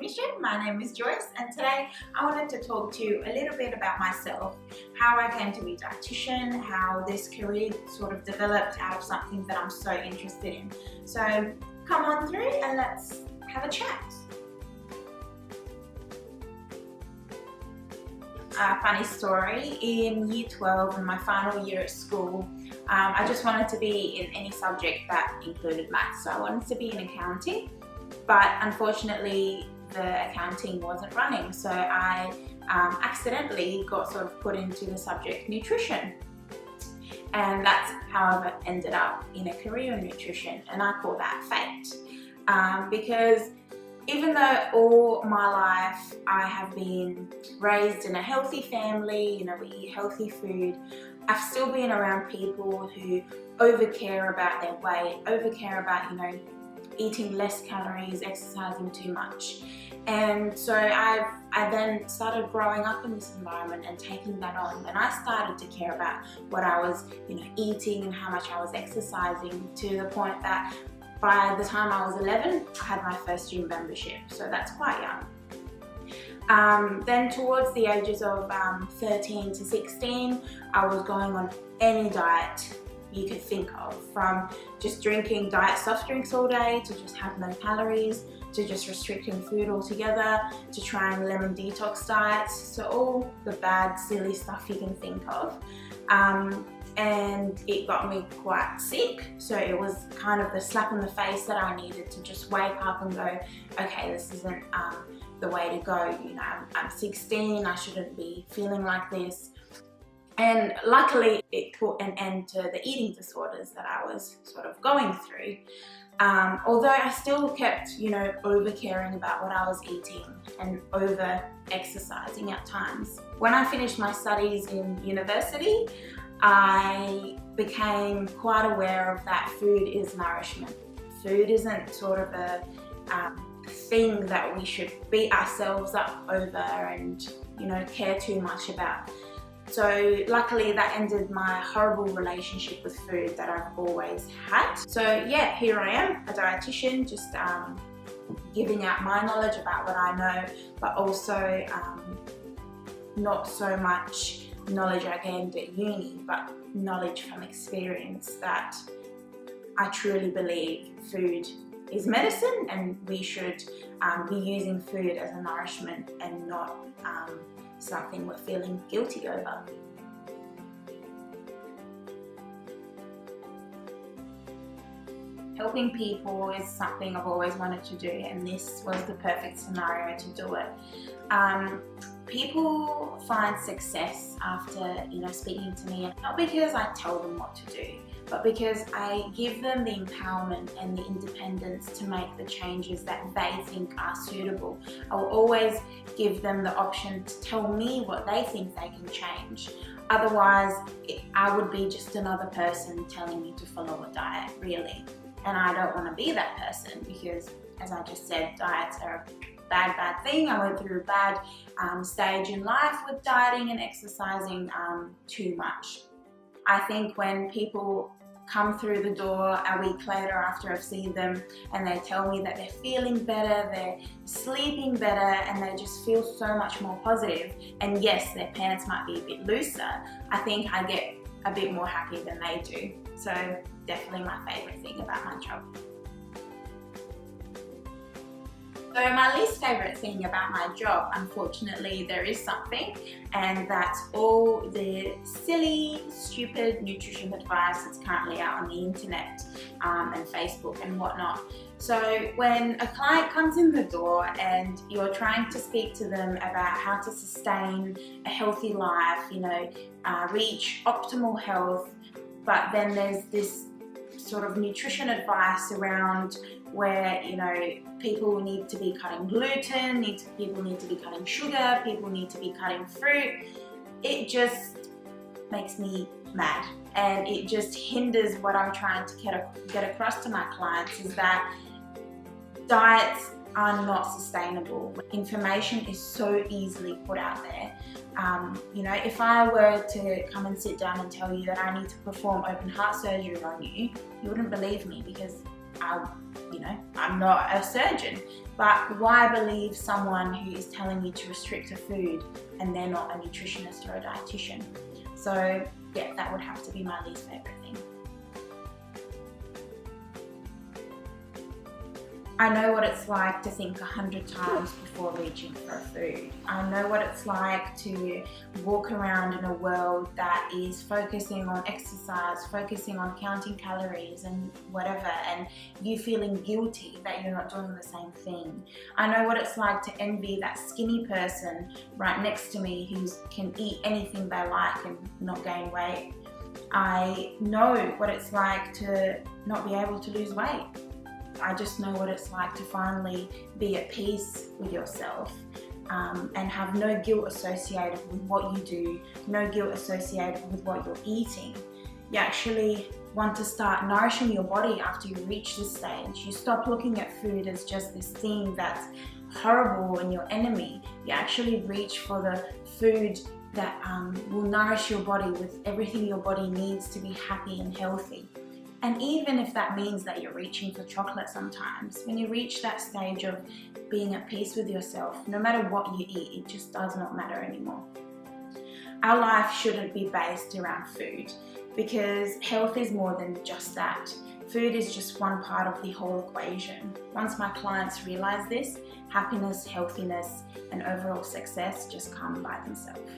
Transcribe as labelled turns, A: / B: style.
A: Mission. My name is Joyce, and today I wanted to talk to you a little bit about myself, how I came to be a dietitian, how this career sort of developed out of something that I'm so interested in. So come on through and let's have a chat. Funny story, in year 12, in my final year at school, I just wanted to be in any subject that included maths. So I wanted to be in accounting, but unfortunately the accounting wasn't running. So I accidentally got sort of put into the subject nutrition. And that's how I ended up in a career in nutrition, and I call that fate. Because even though all my life I have been raised in a healthy family, we eat healthy food, I've still been around people who overcare about their weight, overcare about, eating less calories, exercising too much. And so I then started growing up in this environment and taking that on, and I started to care about what I was, eating and how much I was exercising, to the point that by the time I was 11, I had my first gym membership, so that's quite young. Then towards the ages of 13 to 16, I was going on any diet you could think of, from just drinking diet soft drinks all day, to just have no calories, to just restricting food altogether, to trying lemon detox diets, so all the bad, silly stuff you can think of. And it got me quite sick, so it was kind of the slap in the face that I needed to just wake up and go, okay, this isn't the way to go. I'm 16, I shouldn't be feeling like this. And luckily it put an end to the eating disorders that I was sort of going through. Although I still kept, over caring about what I was eating and over exercising at times. When I finished my studies in university, I became quite aware of that food is nourishment. Food isn't sort of a thing that we should beat ourselves up over and, care too much about. So luckily that ended my horrible relationship with food that I've always had. So yeah, here I am, a dietitian, just giving out my knowledge about what I know, but also not so much knowledge I gained at uni, but knowledge from experience, that I truly believe food is medicine, and we should be using food as a nourishment and not something we're feeling guilty over. Helping people is something I've always wanted to do, and this was the perfect scenario to do it. People find success after, speaking to me, not because I tell them what to do, but because I give them the empowerment and the independence to make the changes that they think are suitable. I will always give them the option to tell me what they think they can change. Otherwise, I would be just another person telling me to follow a diet, really. And I don't want to be that person, because, as I just said, diets are a bad thing. I went through a bad stage in life with dieting and exercising too much. I think when people come through the door a week later after I've seen them and they tell me that they're feeling better, they're sleeping better, and they just feel so much more positive, and yes, their pants might be a bit looser, I think I get a bit more happy than they do. So definitely my favourite thing about my job. So my least favourite thing about my job, unfortunately, there is something, and that's all the silly, stupid nutrition advice that's currently out on the internet and Facebook and whatnot. So when a client comes in the door and you're trying to speak to them about how to sustain a healthy life, reach optimal health, but then there's this sort of nutrition advice around where, people need to be cutting gluten, people need to be cutting sugar, people need to be cutting fruit. It just makes me mad, and it just hinders what I'm trying to get across to my clients, is that diets are not sustainable. Information is so easily put out there. If I were to come and sit down and tell you that I need to perform open heart surgery on you, you wouldn't believe me, because I'm not a surgeon, but why believe someone who is telling you to restrict a food and they're not a nutritionist or a dietitian? So yeah, that would have to be my least favorite thing. I know what it's like to think 100 times before reaching for a food. I know what it's like to walk around in a world that is focusing on exercise, focusing on counting calories and whatever, and you feeling guilty that you're not doing the same thing. I know what it's like to envy that skinny person right next to me who can eat anything they like and not gain weight. I know what it's like to not be able to lose weight. I just know what it's like to finally be at peace with yourself and have no guilt associated with what you do, no guilt associated with what you're eating. You actually want to start nourishing your body after you reach this stage. You stop looking at food as just this thing that's horrible and your enemy. You actually reach for the food that will nourish your body with everything your body needs to be happy and healthy. And even if that means that you're reaching for chocolate sometimes, when you reach that stage of being at peace with yourself, no matter what you eat, it just does not matter anymore. Our life shouldn't be based around food, because health is more than just that. Food is just one part of the whole equation. Once my clients realize this, happiness, healthiness, and overall success just come by themselves.